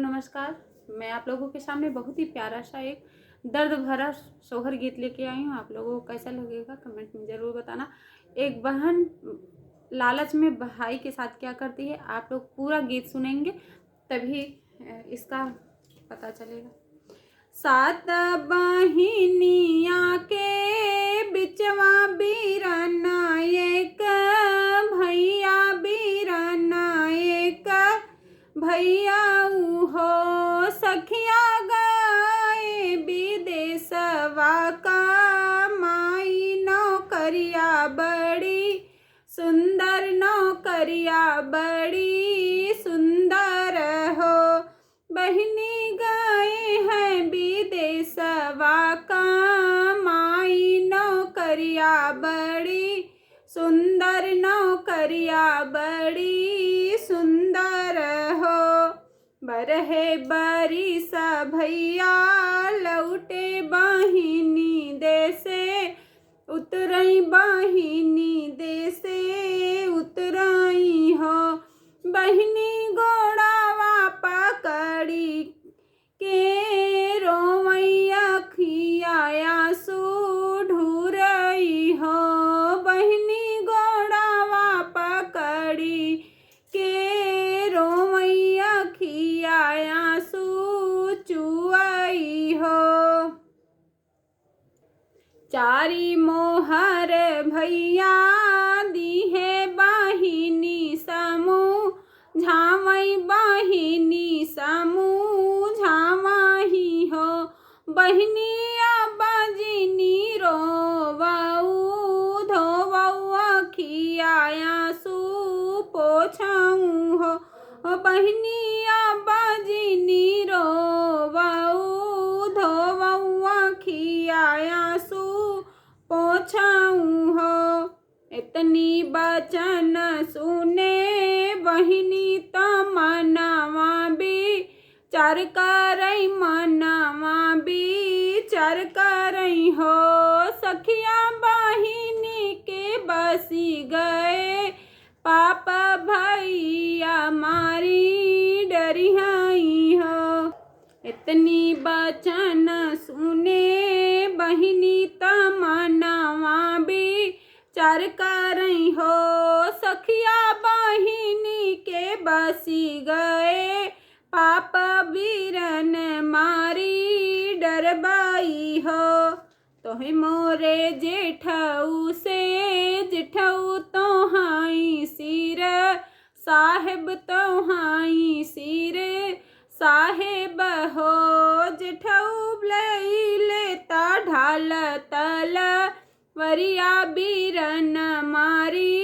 नमस्कार। मैं आप लोगों के सामने बहुत ही प्यारा सा एक दर्द भरा सोहर गीत लेके आई हूँ। आप लोगों को कैसा लगेगा कमेंट में ज़रूर बताना। एक बहन लालच में भाई के साथ क्या करती है, आप लोग पूरा गीत सुनेंगे तभी इसका पता चलेगा। सात बहिनिया के बिचवा बीरना एक भैया, बीरना एक भैया हो सखिया गए विदेशवा का माई नौकरिया बड़ी सुंदर, नौकरिया बड़ी सुंदर हो। बहिनी गए हैं विदेशवा का माई नौकरिया बड़ी सुंदर, नौकरिया बड़ी सुंदर हो। बरहे बरिस भैया लौटे बहिनी देसे, उतरई बहिनी देसे उतरई हो। बहिनी गोड़ावा पकड़ी के रोवैया खियाया सू ढूरई हो। बहिनी गोड़ावा पकड़ी के रोवैया खियाया सू चुआई हो। चारी मोहर भैया दीहे बहिनी समूह झावई, बहिनी समूह झावही हो। बहिनिया बजिनी रोवऊ धोवऊ खियाया सू पोछऊ हो। बहिनिया बजिनी रोवऊ धोवऊ खियाया सू पोछऊ हो। इतनी बचन सुने बहिनी तमनवा विचार करई, मनवा विचार करई हो। सखिया बहिनी के बसी गए पाप भैया मारी डरिहाई हो। इतनी बचन सुने बहिनी तमनवा विचार करई हो। सखिया बहिनी के बसी गए पाप बीरन मारी डरबाई हो। तोहे मोरे जेठऊ से जेठऊ तोहाई सिर साहेब, तोहाई सिर साहेब हो। जेठऊ लई लेता ढाल तल वरिया बीरन मारी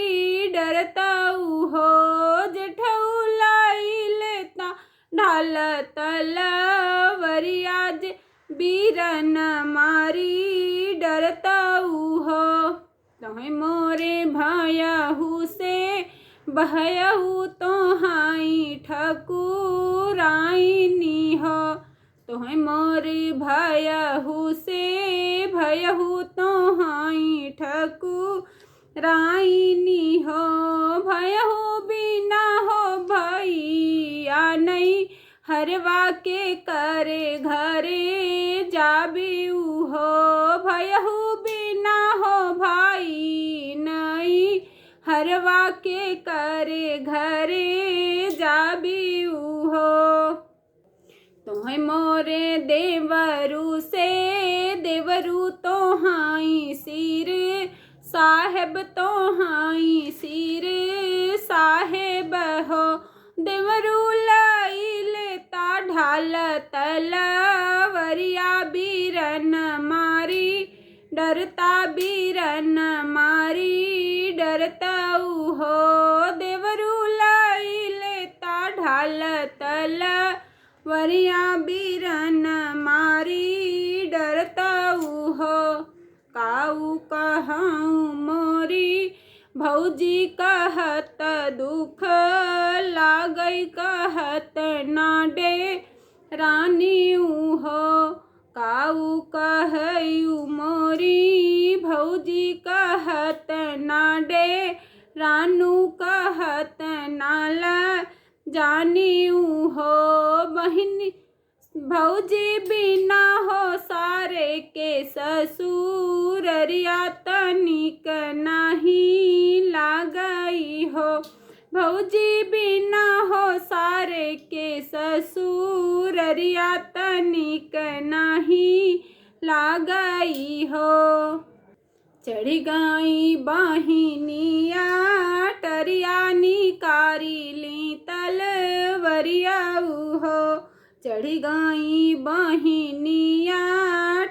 डरताऊ हो। जेठऊ लाई लेता ढाल तल वरिया बीरन मारी डरताऊ हो। तोहे मोरे भयहू से बहयहू तोहाई ठकुराइनी हो। तोहे मोरे भयहू से भयहू तोहाई ठकुराइनी हो। भयहू बिना हो भैया नहीं हरवा के करे घरे जाबेऊ हो। भयहू बिना हो भाई नहीं हरवा के करे घरे जाबेऊ हो। तोहे मोरे देवरू से देवरू तोहाई सिर साहेब, तोहाई सिर साहेब हो। देवरू लाई लेता ढाल तल वरिया बीरन मारी डरता, बीरन मारी डरताऊ हो। देवरू लाई लेता ढाल तल वरिया बीरन मारी डरताऊ हो। काऊ कहूँ मोरी भौजी कहत दुख लागई, कहत नाडे रानीऊ हो। काऊ कहयू मोरी भौजी कहत नाडे रानू कहत नाला जानी हो बहिनी भौजी बिना हो सारे के ससुर रिया तनिक नहीं लागई हो भौजी बिना हो सारे के ससुर रिया तनिक नहीं लागई हो चढ़ी गई बहिनिया टरिया निकारी ली तलवरिया हो चढ़ी गई बहिनिया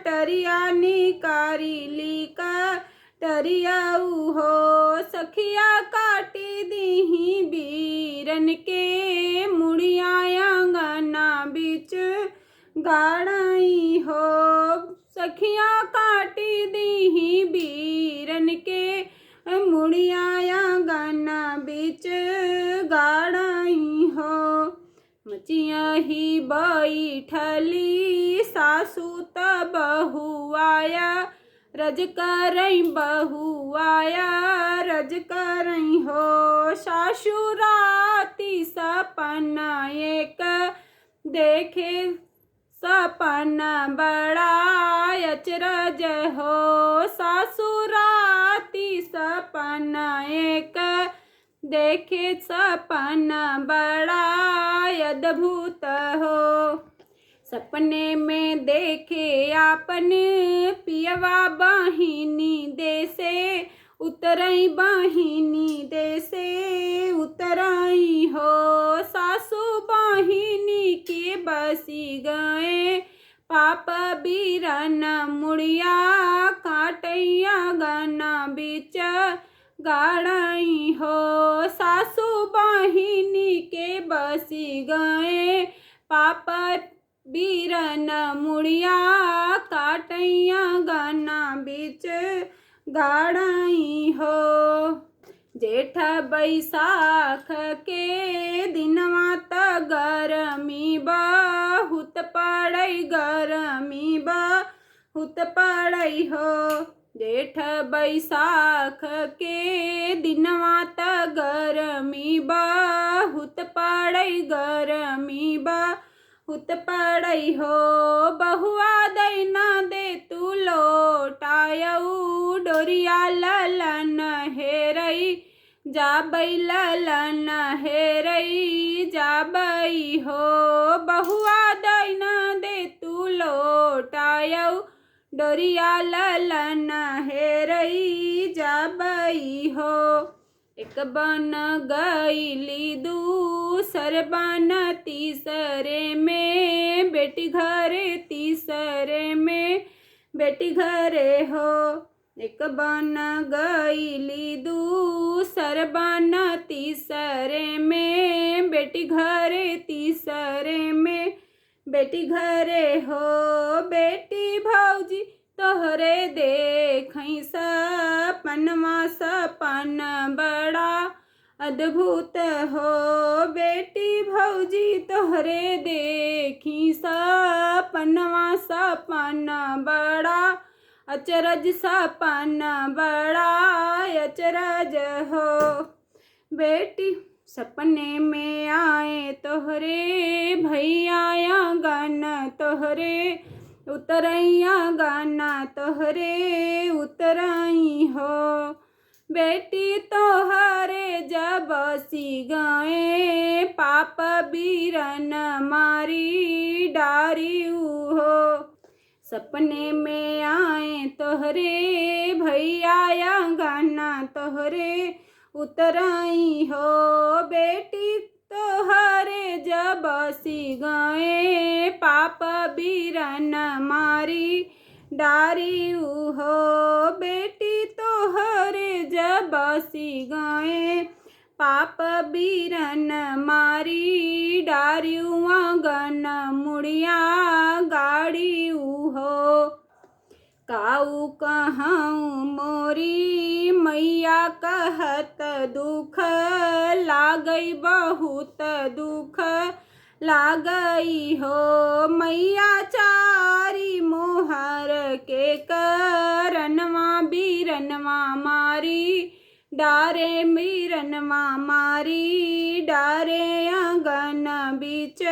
टरिया निकारी ली का टरिया हो सखिया काटी दीही बीरन के मुड़िया अंगना बीच गाड़ई हो सखिया काटी दीही बीरन के मुड़िया अंगना बीच गाड़ई हो मचिया ही बैठली सासू त बहुआया रज करई बहुआया रज करई हो सासू राती सपना एक देखे सपना बड़ा अचरज हो सासू राती सपना एक देखे सपना बड़ा अद्भुत हो सपने में देखे आपन पियवा बहिनी देसे उतरई बहिनी देसे उतरई हो सासू बहिनी के बसी गए पाप बीरन मुड़िया काटैया गना बीच गाड़ई हो सासू बहिनी के बसी गए पाप बीरन मुड़िया काटैया गना बीच गाड़ई हो जेठ बैसाख के दिनवा त गरमी बहुत पड़ई गरमी बहुत पड़ई हो जेठ बैसाख के दिनवा त गरमी बहुत पड़ई गरमी बहुत पड़ई हो बहुआ दैना दे तू लोटायऊ डोरिया ललन हेरई जाबई ललन हेरई जाबई हो बहुआ दैना दे तू लोटायऊ डोरिया ललन हेरई जाबई हो एक बन गईली दूसर बन तीसरे में बेटी घरे तीसरे में बेटी घरे हो एक बन गईली दूसर बन तीसरे में बेटी घरे तीसरे में बेटी घरे हो बेटी भौजी तोहरे देखई सपनवा सपन बड़ा अद्भुत हो बेटी भौजी तोहरे देखी सपनवा सपन बड़ा अचरज सपन बड़ा अचरज हो बेटी सपने में आए तोहरे भैया गन तोहरे उतरैया गाना तोहरे उतरई हो बेटी तोहरे जब सी गए पाप बीरन मारी डारी हो सपने में आए तोहरे भैया गाना तोहरे उतरई हो बेटी तोहरे जब सी गए पाप बीरन मारी डारी हो बेटी तोहरे जब सी गए पाप बीरन मारी डारियुआ गन मुड़िया गाड़ी हो काऊ कहूँ मोरी मैया कहत दुख लागई बहुत दुख लागई हो मैया चारी मोहर के करनवा बीरनवा मारी डारे मीरनमा मारी डारे आंगन बीच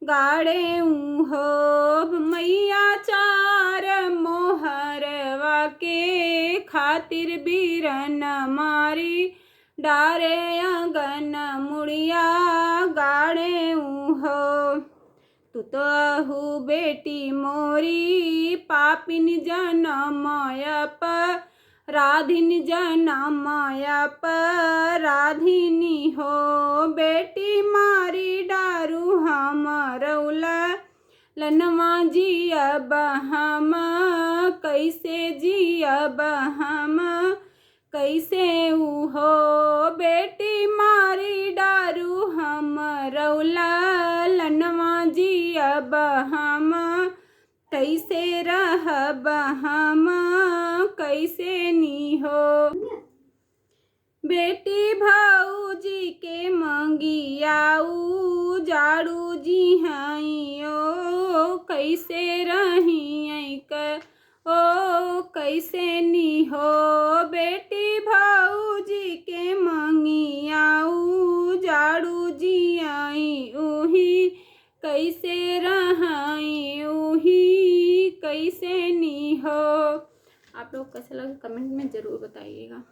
गाड़े हो मैया चार मोहरवा के खातिर बीरन मारी डारे आंगन मुड़िया गाड़े हो तू तो अहू बेटी मोरी पापिन जनमयप राधिन जनमयप राधिनी हो बेटी मारी डारू हम रौला लनवा जियब हम कैसे जियब हम कैसे हो बेटी मारी डारू हम रौला लनवा जियब हम कैसे रहब हम कैसे नी हो बेटी भाऊजी के मंगियाऊ जाड़ू जी ओ कैसे रही ओ कैसे नी हो बेटी भाऊजी के मंगियाऊ जाड़ू जी उही कैसे रही उही कैसे नी हो। आप लोग कैसा लगा कमेंट में ज़रूर बताइएगा।